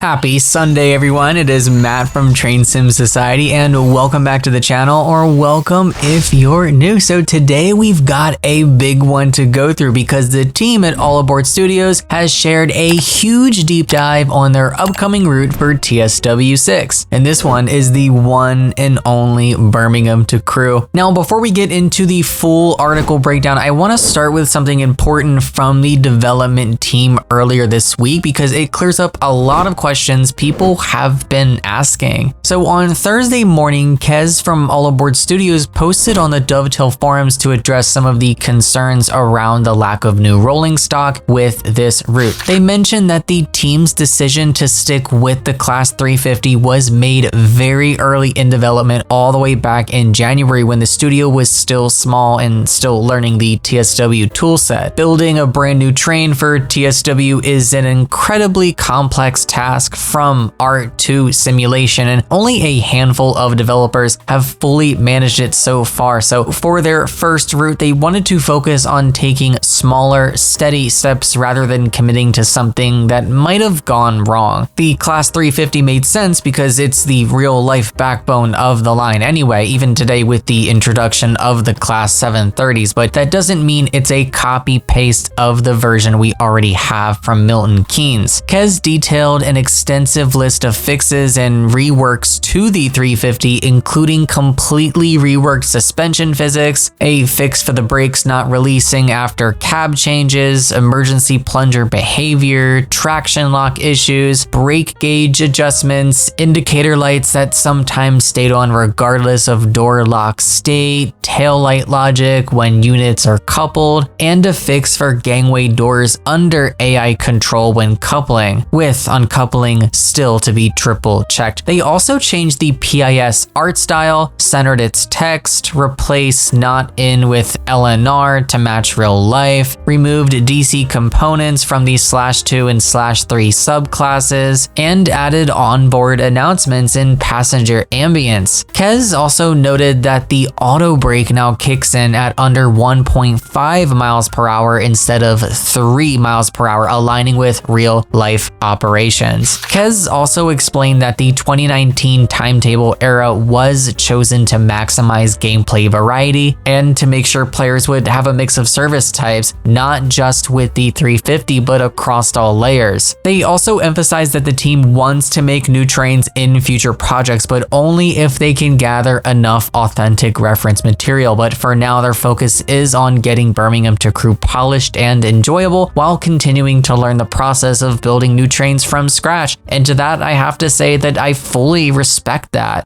Happy Sunday, everyone. It is Matt from Train Sim Society, and welcome back to the channel, or welcome if you're new. So today we've got a big one to go through because the team at All Aboard Studios has shared a huge deep dive on their upcoming route for TSW6. And this one is the one and only Birmingham to Crewe. Now, before we get into the full article breakdown, I want to start with something important from the development team earlier this week because it clears up a lot of questions people have been asking. So on Thursday morning, Kez from All Aboard Studios posted on the Dovetail forums to address some of the concerns around the lack of new rolling stock with this route. They mentioned that the team's decision to stick with the Class 350 was made very early in development, all the way back in January when the studio was still small and still learning the TSW toolset. Building a brand new train for TSW is an incredibly complex task from art to simulation, and only a handful of developers have fully managed it so far. So for their first route, they wanted to focus on taking smaller, steady steps rather than committing to something that might have gone wrong. The Class 350 made sense because it's the real life backbone of the line anyway, even today with the introduction of the Class 730s, but that doesn't mean it's a copy paste of the version we already have from Milton Keynes. Kez detailed an extensive list of fixes and reworks to the 350, including completely reworked suspension physics, a fix for the brakes not releasing after cab changes, emergency plunger behavior, traction lock issues, brake gauge adjustments, indicator lights that sometimes stayed on regardless of door lock state, tail light logic when units are coupled, and a fix for gangway doors under AI control when coupling, with uncoupling still to be triple checked. They also changed the PIS art style, centered its text, replaced not in with LNR to match real life, removed DC components from the /2 and /3 subclasses, and added onboard announcements in passenger ambience. Kez also noted that the auto brake now kicks in at under 1.5 miles per hour instead of 3 miles per hour, aligning with real life operations. Kez also explained that the 2019 timetable era was chosen to maximize gameplay variety and to make sure players would have a mix of service types, not just with the 350 but across all layers. They also emphasized that the team wants to make new trains in future projects, but only if they can gather enough authentic reference material. But for now, their focus is on getting Birmingham to Crewe polished and enjoyable while continuing to learn the process of building new trains from scratch. And to that, I have to say that I fully respect that.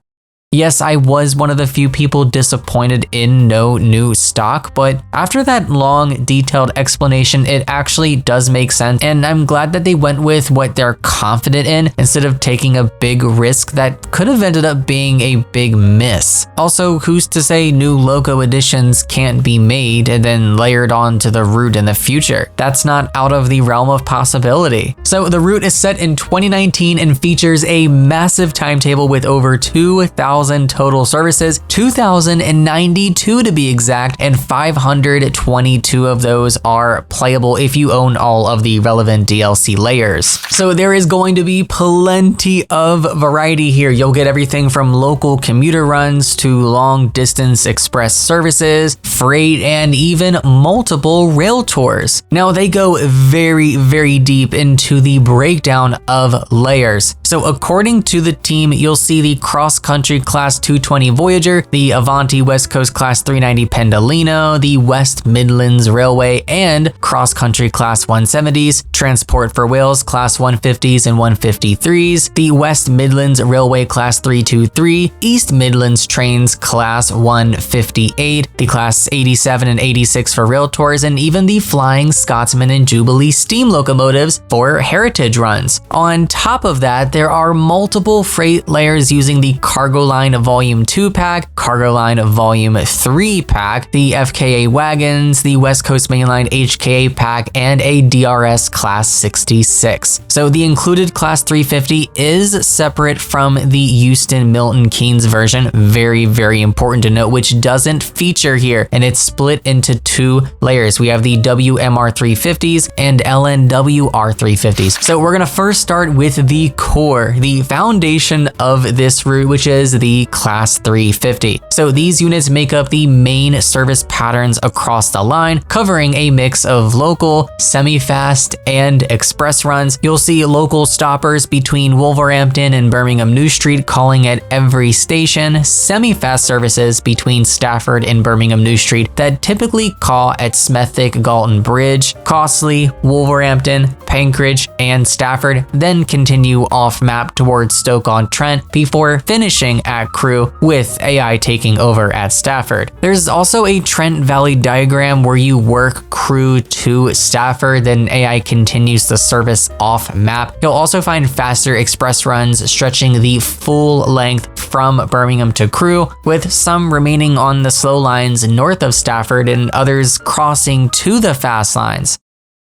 Yes, I was one of the few people disappointed in no new stock, but after that long, detailed explanation, it actually does make sense, and I'm glad that they went with what they're confident in instead of taking a big risk that could have ended up being a big miss. Also, who's to say new logo additions can't be made and then layered onto the route in the future? That's not out of the realm of possibility. So the route is set in 2019 and features a massive timetable with over 2,000 total services, 2,092 to be exact, and 522 of those are playable if you own all of the relevant DLC layers. So there is going to be plenty of variety here. You'll get everything from local commuter runs to long distance express services, freight, and even multiple rail tours. Now they go very, very deep into the breakdown of layers. So according to the team, you'll see the cross-country Class 220 Voyager, the Avanti West Coast Class 390 Pendolino, the West Midlands Railway and cross-country Class 170s, Transport for Wales Class 150s and 153s, the West Midlands Railway Class 323, East Midlands Trains Class 158, the Class 87 and 86 for rail tours, and even the Flying Scotsman and Jubilee steam locomotives for heritage runs. On top of that, there are multiple freight layers using the cargo line Line Volume 2 pack, Cargo Line Volume 3 pack, the FKA wagons, the West Coast Mainline HKA pack, and a DRS Class 66. So the included Class 350 is separate from the Houston Milton Keynes version. Very, very important to note, which doesn't feature here, and it's split into two layers. We have the WMR 350s and LNWR 350s. So we're gonna first start with the core, the foundation of this route, which is the Class 350. So these units make up the main service patterns across the line, covering a mix of local, semi-fast, and express runs. You'll see local stoppers between Wolverhampton and Birmingham New Street calling at every station, semi-fast services between Stafford and Birmingham New Street that typically call at Smethwick Galton Bridge, Costley, Wolverhampton, Pankridge, and Stafford, then continue off-map towards Stoke-on-Trent before finishing at Crewe, with AI taking over at Stafford. There's also a Trent Valley diagram where you work Crewe to Stafford, then AI continues the service off-map. You'll also find faster express runs stretching the full length from Birmingham to Crewe, with some remaining on the slow lines north of Stafford and others crossing to the fast lines.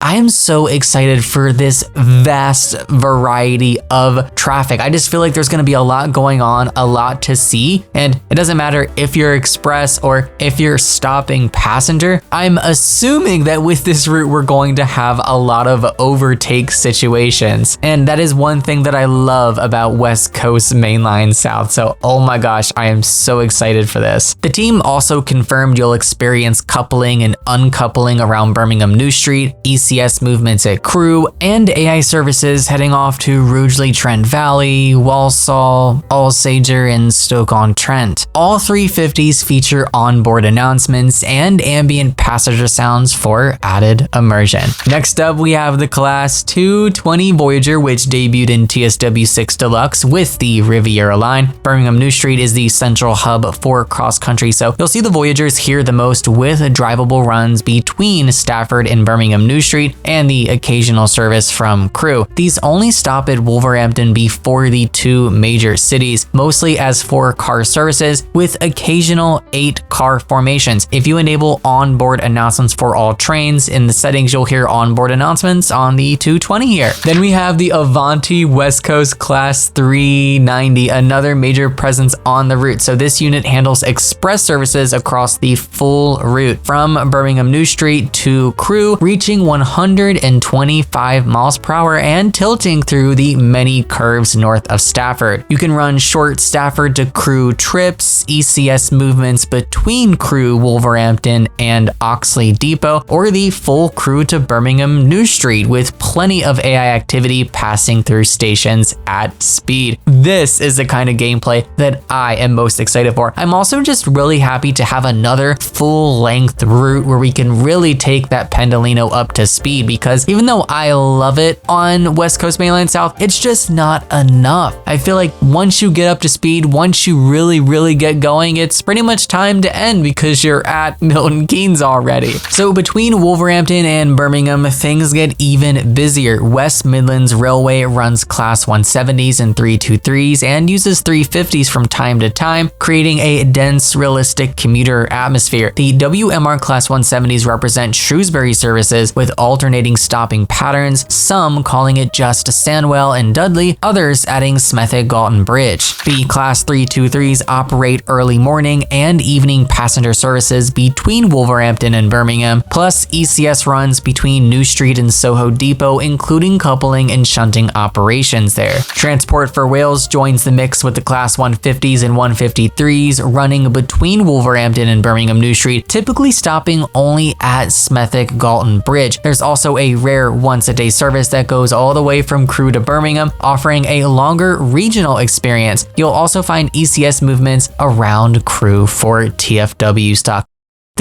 I am so excited for this vast variety of traffic. I just feel like there's gonna be a lot going on, a lot to see, and it doesn't matter if you're express or if you're stopping passenger. I'm assuming that with this route, we're going to have a lot of overtake situations. And that is one thing that I love about West Coast Mainline South. So, oh my gosh, I am so excited for this. The team also confirmed you'll experience coupling and uncoupling around Birmingham New Street, ECS movements at Crewe, and AI services heading off to Rugeley Trent Valley, Walsall, Alsager, and Stoke-on-Trent. All 350s feature onboard announcements and ambient passenger sounds for added immersion. Next up, we have the Class 220 Voyager, which debuted in TSW6 Deluxe with the Riviera line. Birmingham New Street is the central hub for cross-country, so you'll see the Voyagers here the most, with drivable runs between Stafford and Birmingham New Street and the occasional service from Crewe. These only stop at Wolverhampton before the two major cities, mostly as 4-car services with occasional 8-car formations. If you enable onboard announcements for all trains, in the settings you'll hear onboard announcements on the 220 here. Then we have the Avanti West Coast Class 390, another major presence on the route. So this unit handles express services across the full route from Birmingham New Street to Crewe, reaching 125 miles per hour and tilting through the many curves north of Stafford. You can run short Stafford to Crewe trips, ECS movements between Crewe, Wolverhampton, and Oxley Depot, or the full Crewe to Birmingham New Street, with plenty of AI activity passing through stations at speed. This is the kind of gameplay that I am most excited for. I'm also just really happy to have another full-length route where we can really take that Pendolino up to speed, because even though I love it on West Coast Mainline South, it's just not enough. I feel like once you get up to speed, once you really get going, it's pretty much time to end because you're at Milton Keynes already. So between Wolverhampton and Birmingham, things get even busier. West Midlands Railway runs Class 170s and 323s and uses 350s from time to time, creating a dense, realistic commuter atmosphere. The WMR Class 170s represent Shrewsbury services with alternating stopping patterns, some calling it just Sandwell and Dudley, others adding Smethwick Galton Bridge. The Class 323s operate early morning and evening passenger services between Wolverhampton and Birmingham, plus ECS runs between New Street and Soho Depot, including coupling and shunting operations there. Transport for Wales joins the mix with the Class 150s and 153s running between Wolverhampton and Birmingham New Street, typically stopping only at Smethwick Galton Bridge. There's also a rare once-a-day service that goes all the way from Crewe to Birmingham, offering a longer regional experience. You'll also find ECS movements around Crewe for TFW stock.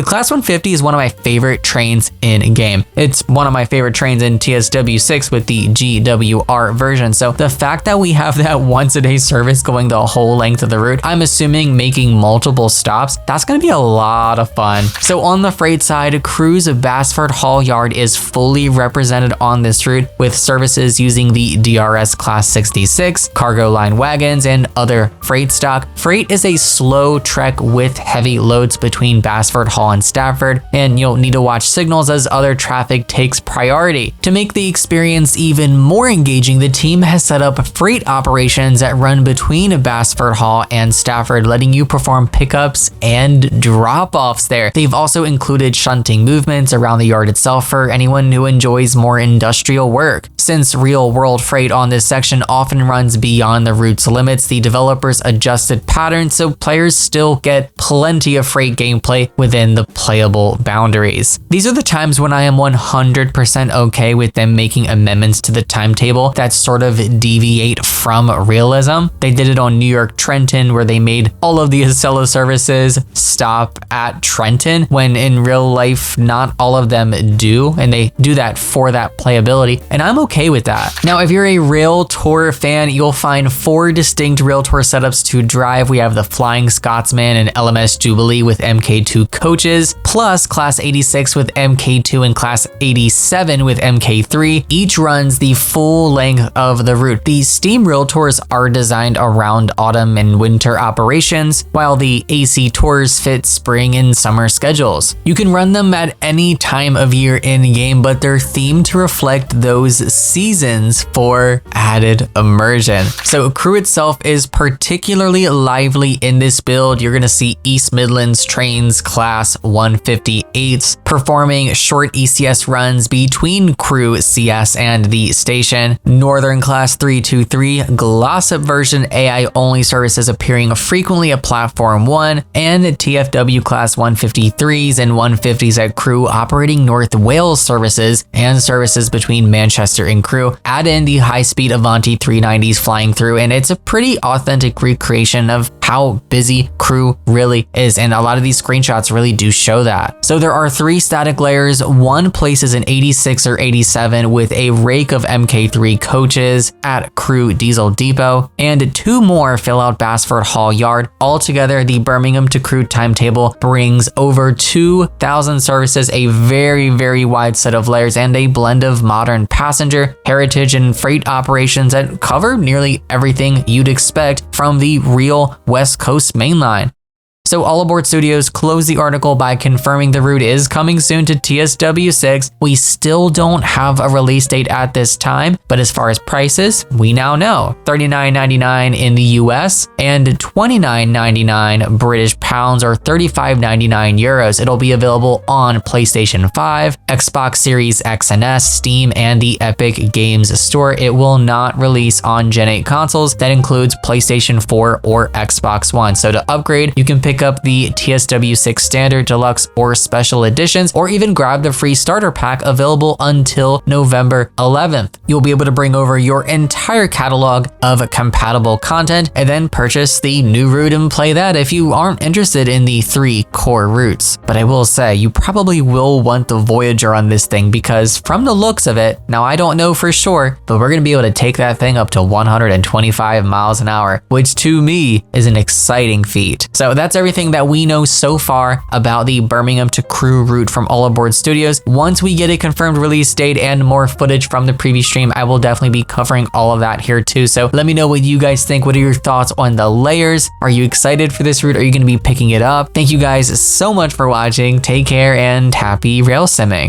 The Class 150 is one of my favorite trains in game. It's one of my favorite trains in TSW6 with the GWR version. So the fact that we have that once a day service going the whole length of the route, I'm assuming making multiple stops, that's going to be a lot of fun. So on the freight side, Crewe's Basford Hall Yard is fully represented on this route with services using the DRS Class 66, cargo line wagons, and other freight stock. Freight is a slow trek with heavy loads between Basford Hall and Stafford, and you'll need to watch signals as other traffic takes priority. To make the experience even more engaging, the team has set up freight operations that run between Basford Hall and Stafford, letting you perform pickups and drop-offs there. They've also included shunting movements around the yard itself for anyone who enjoys more industrial work. Since real-world freight on this section often runs beyond the route's limits, the developers adjusted patterns so players still get plenty of freight gameplay within the playable boundaries. These are the times when I am 100% okay with them making amendments to the timetable that sort of deviate from realism. They did it on New York Trenton, where they made all of the Acela services stop at Trenton, when in real life not all of them do, and they do that for that playability, and I'm okay with that. Now, if you're a Rail Tour fan, you'll find 4 distinct Rail Tour setups to drive. We have the Flying Scotsman and LMS Jubilee with MK2 coaches, plus Class 86 with MK2 and Class 87 with MK3. Each runs the full length of the route. The Steam Rail Tours are designed around autumn and winter operations, while the AC Tours fit spring and summer schedules. You can run them at any time of year in-game, but they're themed to reflect those seasons for added immersion. So Crewe itself is particularly lively in this build. You're going to see East Midlands trains Class 158s performing short ECS runs between Crewe CS and the station. Northern Class 323 Glossip version AI only services appearing frequently at Platform 1, and TFW Class 153s and 150s at Crewe operating North Wales services and services between Manchester and Crewe. Add in the high-speed Avanti 390s flying through, and it's a pretty authentic recreation of how busy Crewe really is, and a lot of these screenshots really do show that. So there are 3 static layers. One places an 86 or 87 with a rake of MK3 coaches at Crewe Diesel Depot, and 2 more fill out Basford Hall Yard. Altogether, the Birmingham to Crewe timetable brings over 2,000 services, a very wide set of layers, and a blend of modern passenger, heritage, and freight operations that cover nearly everything you'd expect from the real West Coast mainline. So All Aboard Studios closed the article by confirming the route is coming soon to TSW6. We still don't have a release date at this time, but as far as prices, we now know. $39.99 in the US and $29.99 British pounds, or €35.99 euros. It'll be available on PlayStation 5, Xbox Series X and S, Steam, and the Epic Games Store. It will not release on Gen 8 consoles. That includes PlayStation 4 or Xbox One. So to upgrade, you can pick up the TSW6 Standard, Deluxe, or Special Editions, or even grab the free starter pack available until November 11th. You'll be able to bring over your entire catalog of compatible content and then purchase the new route and play that if you aren't interested in the 3 core routes. But I will say, you probably will want the Voyager on this thing, because from the looks of it, now I don't know for sure, but we're going to be able to take that thing up to 125 miles an hour, which to me is an exciting feat. So that's everything that we know so far about the Birmingham to Crewe route from All Aboard Studios. Once we get a confirmed release date and more footage from the preview stream, I will definitely be covering all of that here too. So let me know what you guys think. What are your thoughts on the layers? Are you excited for this route? Are you going to be picking it up? Thank you guys so much for watching. Take care and happy rail simming.